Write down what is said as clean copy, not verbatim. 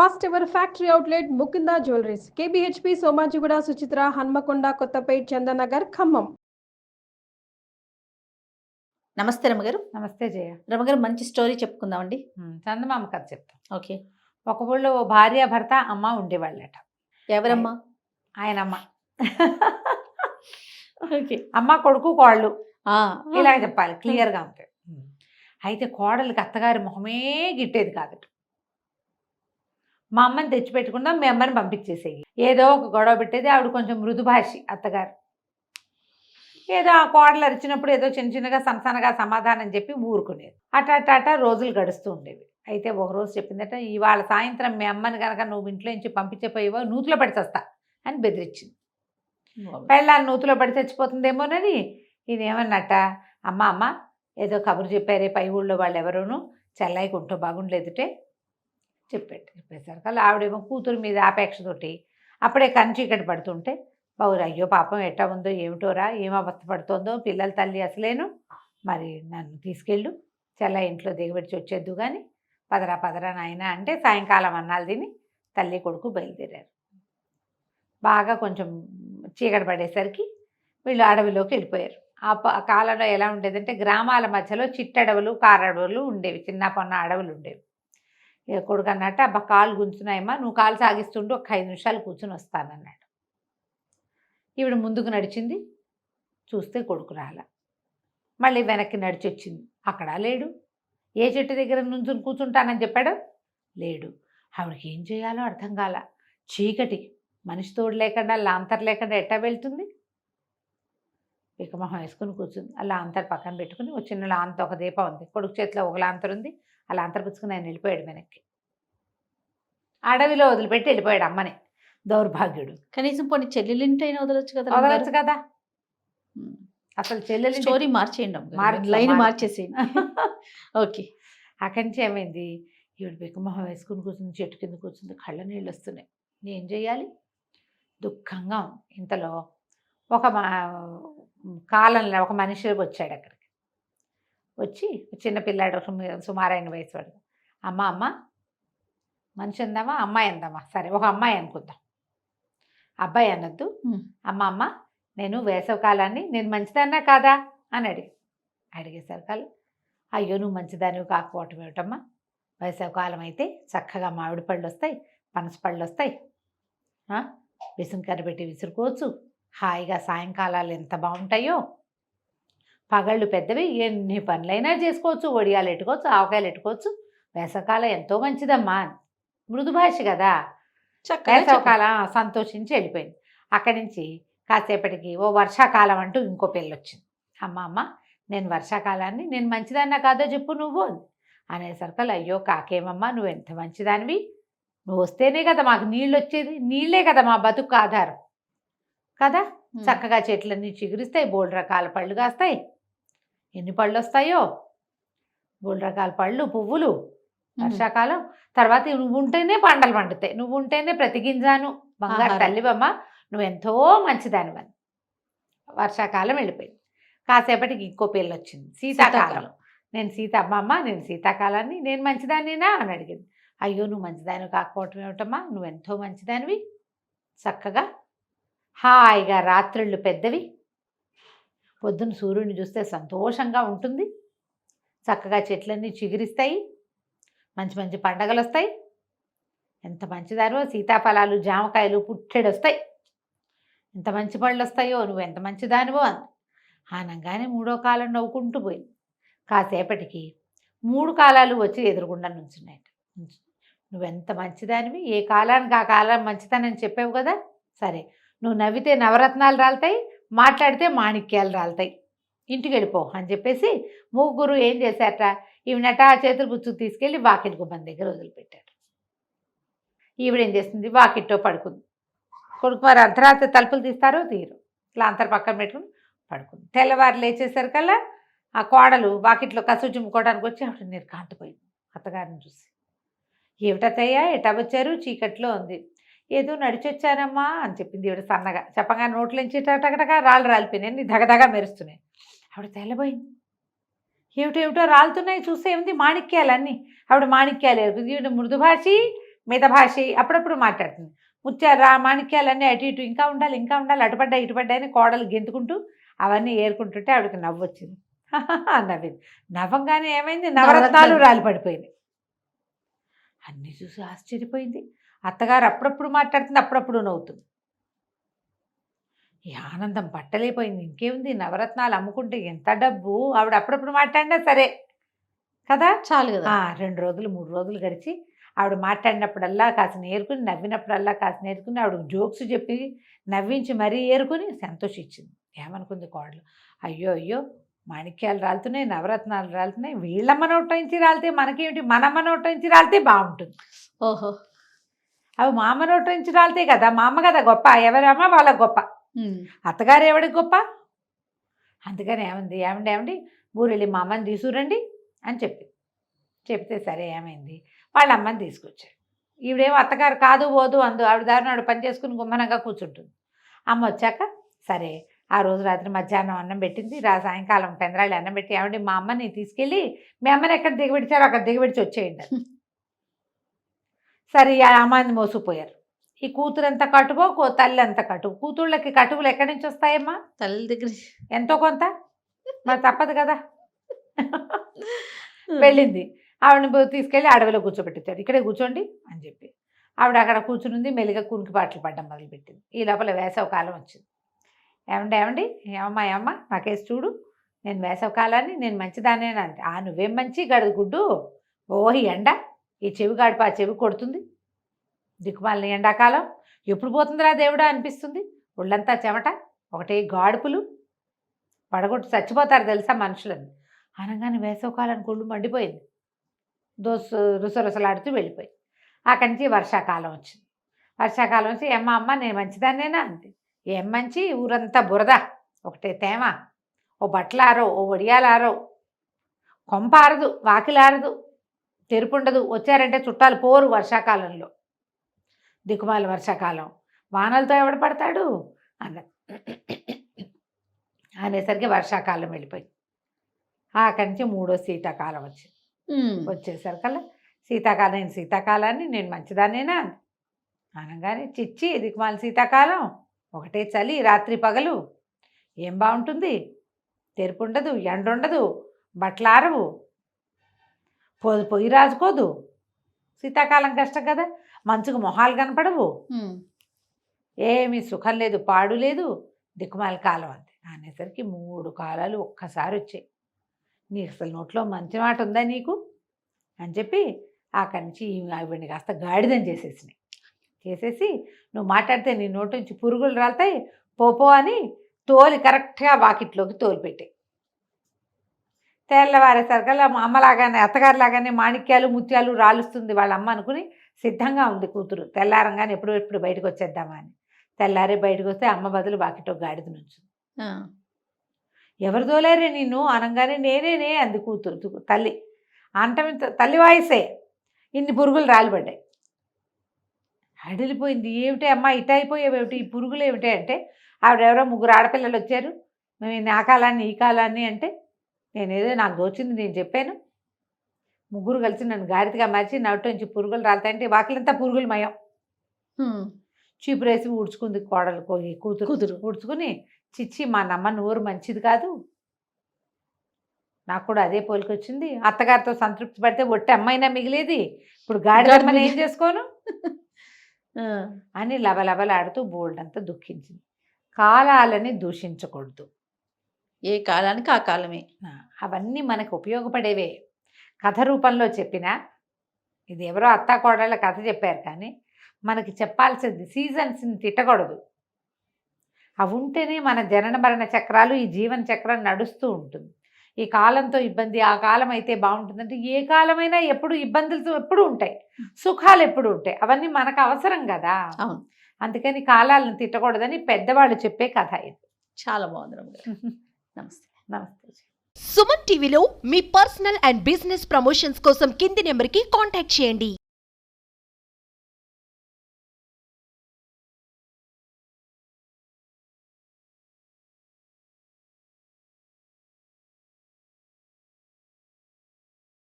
First ever factory outlet Mukunda jewelleries KBHP Somajiguda Suchitra Hanamkonda Kothapet Chandanagar Khammam. నమస్తే రమగారు. నమస్తే జయ. రమగారు మంచి స్టోరీ చెప్పుకుందామండి. చందమామ కథ చెప్తాం. ఓకే. ఒక ఊళ్ళో భార్య భర్త అమ్మ ఉండేవాళ్ళట. ఎవరమ్మా? ఆయనమ్మ. ఓకే. అమ్మ కొడుకు కోళ్ళు ఇలాగ చెప్పాలి, క్లియర్గా ఉంటాయి. అయితే కోడలికి అత్తగారి మొహమే గిట్టేది కాదట. మా అమ్మని తెచ్చిపెట్టుకుందాం, మీ అమ్మని పంపించేసేయి. ఏదో ఒక గొడవ పెట్టేది. ఆవిడ కొంచెం మృదుభాషి అత్తగారు. ఏదో ఆ కోడలు అరిచినప్పుడు ఏదో చిన్న చిన్నగా సంసనగా సమాధానం చెప్పి ఊరుకునేది. అట రోజులు గడుస్తూ ఉండేవి. అయితే ఒకరోజు చెప్పిందట, ఇవాళ సాయంత్రం మీ అమ్మని కనుక నువ్వు ఇంట్లో నుంచి పంపించపోయేవో నూతులో పడి చస్తా అని బెదిరించింది. పెళ్ళాన్ని నూతులో పడి చచ్చిపోతుందేమోనని ఈయనేమన్నట్ట, అమ్మ ఏదో కబురు చెప్పారే పై ఊళ్ళో వాళ్ళు ఎవరోనూ చెల్లాయికి ఉంటూ బాగుండలేదుటే చెప్పేసరికి ఆవిడేమో కూతురు మీద ఆపేక్షతోటి అప్పుడే చీకటి పడుతుంటే బావురు అయ్యో పాపం ఎట్టా ఉందో ఏమిటోరా, ఏం అవస్థ పడుతుందో, పిల్లల తల్లి అసలేను, మరి నన్ను తీసుకెళ్ళు చెల్ల ఇంట్లో దిగబెట్టి వచ్చేద్దు కానీ పదరా నాయన అంటే సాయంకాలం అన్నాలు తిని తల్లి కొడుకు బయలుదేరారు. బాగా కొంచెం చీకటి పడేసరికి వీళ్ళు అడవిలోకి వెళ్ళిపోయారు. ఆ కాలంలో ఎలా ఉండేదంటే గ్రామాల మధ్యలో చిట్టడవులు కారడవులు ఉండేవి, చిన్న పొన్న అడవులు ఉండేవి. కొడుకు అన్నట్టు అబ్బా కాలు గుంచున్నాయమ్మా, నువ్వు కాలు సాగిస్తుంటూ ఒక 5 నిమిషాలు కూర్చుని వస్తానన్నాడు. ఈవిడ ముందుకు నడిచింది, చూస్తే కొడుకు రాల. మళ్ళీ వెనక్కి నడిచి వచ్చింది, అక్కడ లేడు. ఏ చెట్టు దగ్గర నుంచి కూర్చుంటానని చెప్పాడు, లేడు. ఆవిడకి ఏం చేయాలో అర్థం కాల. చీకటి, మనిషి తోడు లేకుండా లాంతర్ లేకుండా ఎట్టా వెళ్తుంది. పికమొహం వేసుకుని కూర్చుంది. ఆ లాంతర్ పక్కన పెట్టుకుని ఒక చిన్న లాంతర్, ఒక దీపం ఉంది, కొడుకు చేతిలో ఒక లాంతర్ ఉంది. ఆ లాంతర్ పుచ్చుకుని ఆయన వెళ్ళిపోయాడు వెనక్కి. అడవిలో వదిలిపెట్టి వెళ్ళిపోయాడు అమ్మని. దౌర్భాగ్యుడు. కనీసం పోనీ చెల్లెలింటైనా వదలొచ్చు కదా. వదలొచ్చు కదా. అసలు చెల్లెలి స్టోరీ మార్చేయండి, లైన్ మార్చేసేయండి. ఓకే. అక్కడి నుంచి ఏమైంది, ఈవిడ పికమొహం వేసుకుని కూర్చుంది, చెట్టు కింద కూర్చుంది, కళ్ళ నీళ్ళు వస్తున్నాయి. ఏం చేయాలి, దుఃఖంగా ఉంది. ఇంతలో ఒక కాలంలో ఒక మనిషి వచ్చాడు అక్కడికి. వచ్చి చిన్న పిల్లాడు, సుమారైన వయసు వాడు. అమ్మ మనిషి అందామా అమ్మాయి అందామా, సరే ఒక అమ్మాయి అనుకుందాం, అబ్బాయి అనొద్దు. అమ్మ నేను వేసవకాలాన్ని నేను మంచిదన్నా కాదా అని అడిగేసరికాలు, అయ్యో నువ్వు మంచిదానివి కాకపోవటం ఏమిటమ్మా, వేసవకాలం అయితే చక్కగా మామిడి పళ్ళు వస్తాయి, పనస పళ్ళు వస్తాయి, విసుంకర పెట్టి విసురుకోవచ్చు, హాయిగా సాయంకాలాలు ఎంత బాగుంటాయో, పగళ్ళు పెద్దవి, ఎన్ని పనులైనా చేసుకోవచ్చు, వడియాలు ఎట్టుకోవచ్చు, ఆవకాయలు ఎట్టుకోవచ్చు, వేసవకాలం ఎంతో మంచిదమ్మా. మృదుభాష కదా. వేసవకాలం సంతోషించి వెళ్ళిపోయింది. అక్కడి నుంచి కాసేపటికి ఓ వర్షాకాలం అంటూ ఇంకో పెళ్ళి వచ్చింది. అమ్మ నేను వర్షాకాలాన్ని నేను మంచిదాన్నా కాదో చెప్పు నువ్వు అనేసరికల్, అయ్యో కాకేమమ్మా నువ్వు ఎంత మంచిదానివి, నువ్వు వస్తేనే కదా మాకు నీళ్ళు వచ్చేది, నీళ్ళే కదా మా బతుకు ఆధారం కదా. చక్కగా చెట్లన్నీ చిగురిస్తాయి, బోల్డ్ రకాల పళ్ళు కాస్తాయి, ఎన్ని పళ్ళు వస్తాయో, బోల్డ్ రకాల పళ్ళు పువ్వులు వర్షాకాలం. తర్వాత నువ్వు ఉంటేనే పంటలు పండుతాయి, నువ్వు ఉంటేనే ప్రతి గింజాను బంగారు తల్లివమ్మ, నువ్వు ఎంతో మంచిదానివని. వర్షాకాలం వెళ్ళిపోయింది. కాసేపటికి ఇంకో పెళ్ళి వచ్చింది, శీతాకాలం. నేను శీతాకాలాన్ని నేను మంచిదానినా అని అడిగింది. అయ్యో నువ్వు మంచిదానివి కాకపోవటం ఏమిటమ్మా, నువ్వు ఎంతో మంచిదానివి, చక్కగా హాయిగా రాత్రిళ్ళు పెద్దవి, పొద్దున్న సూర్యుడిని చూస్తే సంతోషంగా ఉంటుంది, చక్కగా చెట్లన్నీ చిగురిస్తాయి, మంచి మంచి పండగలు వస్తాయి, ఎంత మంచిదానివో, సీతాఫలాలు జామకాయలు పుట్టెడు వస్తాయి, ఎంత మంచి పళ్ళు వస్తాయో, నువ్వు ఎంత మంచిదానివో అని అనగానే మూడో కాలం నవ్వుకుంటూ పోయింది. కాసేపటికి 3 కాలాలు వచ్చి ఎదురుగుండా నుంచున్నాయట. నువ్వెంత మంచిదానివి, ఏ కాలానికి ఆ కాలం మంచిదానని చెప్పావు కదా, సరే నువ్వు నవ్వితే నవరత్నాలు రాలుతాయి, మాట్లాడితే మాణిక్యాలు రాలుతాయి, ఇంటికి వెళ్ళిపో అని చెప్పేసి ముగ్గురు ఏం చేశారట, ఈవినట చేతులు పుచ్చుకు తీసుకెళ్ళి వాకిట్ గుమ్మం దగ్గర వదిలిపెట్టారు. ఈవిడేం చేస్తుంది, వాకిట్లో పడుకుంది. కొడుకు మరి అర్ధరాత్రి తలుపులు తీస్తారో తీరు, ఇట్లా అంతర్ పక్కన పెట్టుకుని పడుకుంది. తెల్లవారు లేచేసరికల్లా ఆ కోడలు వాకిట్లో కసు చుమ్ముకోవడానికి వచ్చి ఆవిడ నిర్ఘాంతపోయింది అత్తగారిని చూసి. ఏమిటత్తయ్యా ఎట్టా వచ్చారు, చీకట్లో ఉంది. ఏదో నడిచొచ్చానమ్మా అని చెప్పింది ఈవిడ సన్నగా. చెప్పగా నోట్లోంచి టకటక రాళ్ళు రాలిపోయినాయి, దగదగా మెరుస్తున్నాయి. ఆవిడ తెల్లబోయింది. ఏమిటో రాలుతున్నాయి, చూస్తే ఏమిటి మాణిక్యాలన్నీ. ఆవిడ మాణిక్యాలు ఈవిడ మృదుభాషి, మితభాషి అప్పుడప్పుడు మాట్లాడుతుంది. ముత్యాలు మాణిక్యాలన్నీ అటు ఇటు ఇంకా ఉండాలి అటుపడ్డా ఇటుపడ్డా అని కోడలు గెంతుకుంటూ అవన్నీ ఏరుకుంటుంటే ఆవిడకి నవ్వు వచ్చింది. నవ్వింది. నవ్వంగానే ఏమైంది, నవరత్నాలు రాలి పడిపోయినాయి. అన్నీ చూసి ఆశ్చర్యపోయింది. అత్తగారు అప్పుడప్పుడు మాట్లాడుతుంది, అప్పుడప్పుడు నవ్వుతుంది. ఈ ఆనందం పట్టలేకపోయింది. ఇంకేముంది, నవరత్నాలు అమ్ముకుంటే ఎంత డబ్బు. ఆవిడ అప్పుడప్పుడు మాట్లాడినా సరే కదా, చాలు కదా. 2 రోజులు 3 రోజులు గడిచి ఆవిడ మాట్లాడినప్పుడల్లా కాస్త నేర్చుకుని, నవ్వినప్పుడల్లా కాస్త నేర్చుకుని, ఆవిడ జోక్స్ చెప్పి నవ్వించి మరీ ఏరుకుని సంతోషించింది. ఏమనుకుంది కోడలు, అయ్యో మాణిక్యాలు రాలుతున్నాయి, నవరత్నాలు రాలుతున్నాయి, వీళ్ళమ్మ నోట్లో నుంచి రాలితే మనకేమిటి, మనమ్మ నోట్లో నుంచి రాలితే బాగుంటుంది. ఓహో, అవి మా అమ్మ నోట్లో నుంచి రాలితే కదా, మా అమ్మ కదా గొప్ప, ఎవరమ్మ వాళ్ళ గొప్ప, అత్తగారు ఎవడికి గొప్ప. అందుకని ఏమండి ఊరెళ్ళి మా అమ్మని తీసుకురండి అని చెప్తే సరే ఏమైంది, వాళ్ళ అమ్మని తీసుకొచ్చాడు. ఈవిడేమో అత్తగారు కాదు పోదు అందు, ఆవిడ దారిని ఆవిడ పని చేసుకుని గుమ్మనంగా కూర్చుంటుంది. అమ్మ వచ్చాక సరే ఆ రోజు రాత్రి మధ్యాహ్నం అన్నం పెట్టింది, సాయంకాలం పెందరాళ్ళు అన్నం పెట్టి, ఏమండి మా అమ్మని తీసుకెళ్ళి మీ అమ్మని ఎక్కడ దిగబెడిచారో అక్కడ దిగబెడిచి వచ్చేయండి. సరే ఆ అమ్మాయిని మోసుకుపోయారు. ఈ కూతురు ఎంత కటువో తల్లి అంత కటువు. కూతుళ్ళకి కటువులు ఎక్కడి నుంచి వస్తాయమ్మా, తల్లి దగ్గర ఎంతో కొంత, మరి తప్పదు కదా. వెళ్ళింది, ఆవిడని తీసుకెళ్ళి అడవిలో కూర్చోబెట్టించాడు. ఇక్కడే కూర్చోండి అని చెప్పి ఆవిడ అక్కడ కూర్చునింది. మెల్లిగా కునికి పాటలు పడ్డం మొదలుపెట్టింది. ఈ లోపల వేసవ కాలం వచ్చింది. ఏమండి ఏమమ్మా నాకేసి చూడు, నేను వేసవ కాలాన్ని నేను మంచిదానేనా అంటే, నువ్వేం మంచి గడదు గుడ్డు, ఓహి ఎండ, ఈ చెవి గాడిపా చెవి కొడుతుంది, దిక్కుమాలని ఎండాకాలం ఎప్పుడు పోతుందిరా దేవుడా అనిపిస్తుంది, ఒళ్ళంతా చెమట, ఒకటే గాడుపులు, పడగొట్టు చచ్చిపోతారు తెలుసా మనుషులని అనగానే వేసవకాలానికి ఒళ్ళు మండిపోయింది. రుసరుసలాడుతూ వెళ్ళిపోయింది. అక్కడి నుంచి వర్షాకాలం వచ్చింది. వర్షాకాలం వచ్చి అమ్మ నేను మంచిదాన్నేనా అంది. ఏం మంచి, ఊరంతా బురద, ఒకటే తేమ, ఓ బట్టలారో ఓ వడియాలారో, కొంపారదు వాకిలారదు, తెరుపుండదు, వచ్చారంటే చుట్టాలు పోరు వర్షాకాలంలో, దిక్కుమాల వర్షాకాలం, వానలతో ఎవడ పడతాడు అనేసరికి వర్షాకాలం వెళ్ళిపోయింది. అక్కడి నుంచి 3వ శీతాకాలం వచ్చింది. వచ్చేసరికల్లా శీతాకాలాన్ని నేను మంచిదాన్నేనా అనగానే, చిచ్చి దిక్కుమాల శీతాకాలం, ఒకటే చలి రాత్రి పగలు, ఏం బాగుంటుంది, తెరుపు ఉండదు, ఎండ ఉండదు, బట్టలారవు, పొయ్యి రాజుకోదు, శీతాకాలం కష్టం కదా, మంచుకు మొహాలు కనపడవు, ఏమీ సుఖం లేదు, పాడు లేదు, దిక్కుమాల కాలం అంతే అనేసరికి 3 కాలాలు ఒక్కసారి వచ్చాయి. నీకు అసలు నోట్లో మంచి మాట ఉందా నీకు అని చెప్పి అక్కడి నుంచి ఆవిడని కాస్త గాడిదని చేసేసి నువ్వు మాట్లాడితే నీ నోటి నుంచి పురుగులు రాలుతాయి పోపో అని తోలి కరెక్ట్గా వాకిట్లోకి తోలిపెట్టాయి. తెల్లవారేసరికల్లా మా అమ్మలాగానే అత్తగారిలాగానే మాణిక్యాలు ముత్యాలు రాలుస్తుంది వాళ్ళ అమ్మ అనుకుని సిద్ధంగా ఉంది కూతురు. తెల్లారంగానే ఎప్పుడు బయటకు వచ్చేద్దామా అని. తెల్లారే బయటకు వస్తే అమ్మ బదులు వాకిట్లో గాడిద నుంచి, ఎవరు తోలేరే నిన్ను అనగానే నేనేనే అంది కూతురు. తల్లి అంటమే తల్లి వాయిసే, ఇన్ని పురుగులు రాలిపడ్డాయి. అడిలిపోయింది. ఏమిటి అమ్మ ఇట అయిపోయావేమిటి, ఈ పురుగులు ఏమిటి అంటే, ఆవిడెవరో 3 ఆడపిల్లలు వచ్చారు, మేము ఆ కాలాన్ని ఈ కాలాన్ని అంటే, నేనేదో నాకు దోచింది నేను చెప్పాను, 3 కలిసి నన్ను గాడిదగా మార్చి నోటి నుంచి పురుగులు రాలుతాయంటే వాకిలంతా పురుగులు మయం. చీపురేసి ఊడ్చుకుంది కోడలు కూతురు ఊడ్చుకుని, చిచ్చి మా నమ్మ నోరు మంచిది కాదు, నాకు కూడా అదే పోలికొచ్చింది, అత్తగారితో సంతృప్తి పడితే ఒట్టి అమ్మైనా మిగిలేది, ఇప్పుడు గాడిదమ్మని ఏం చేసుకోను అని లబలబలాడుతూ బోల్డంతా దుఃఖించింది. కాలాలని దూషించకూడదు, ఏ కాలానికి ఆ కాలమే. అవన్నీ మనకు ఉపయోగపడేవే. కథ రూపంలో చెప్పినా, ఇది ఎవరో అత్తా కోడళ్ళ కథ చెప్పారు, కానీ మనకి చెప్పాల్సింది సీజన్స్ని తిట్టకూడదు. అవి ఉంటేనే మన జనన మరణ చక్రాలు, ఈ జీవన చక్రం నడుస్తూ ఉంటుంది. ఈ కాలంతో ఇబ్బంది, ఆ కాలం అయితే బాగుంటుందంటే, ఏ కాలమైనా ఎప్పుడు ఇబ్బందులు ఎప్పుడు ఉంటాయి, సుఖాలు ఎప్పుడు ఉంటాయి, అవన్నీ మనకు అవసరం కదా. అందుకని కాలాలను తిట్టకూడదని పెద్దవాళ్ళు చెప్పే కథ ఇది. చాలా బాగుంది. నమస్తే. నమస్తే. సుమన్ టీవీలో మీ పర్సనల్ అండ్ బిజినెస్ ప్రమోషన్స్ కోసం కింది నెంబర్కి కాంటాక్ట్ చేయండి.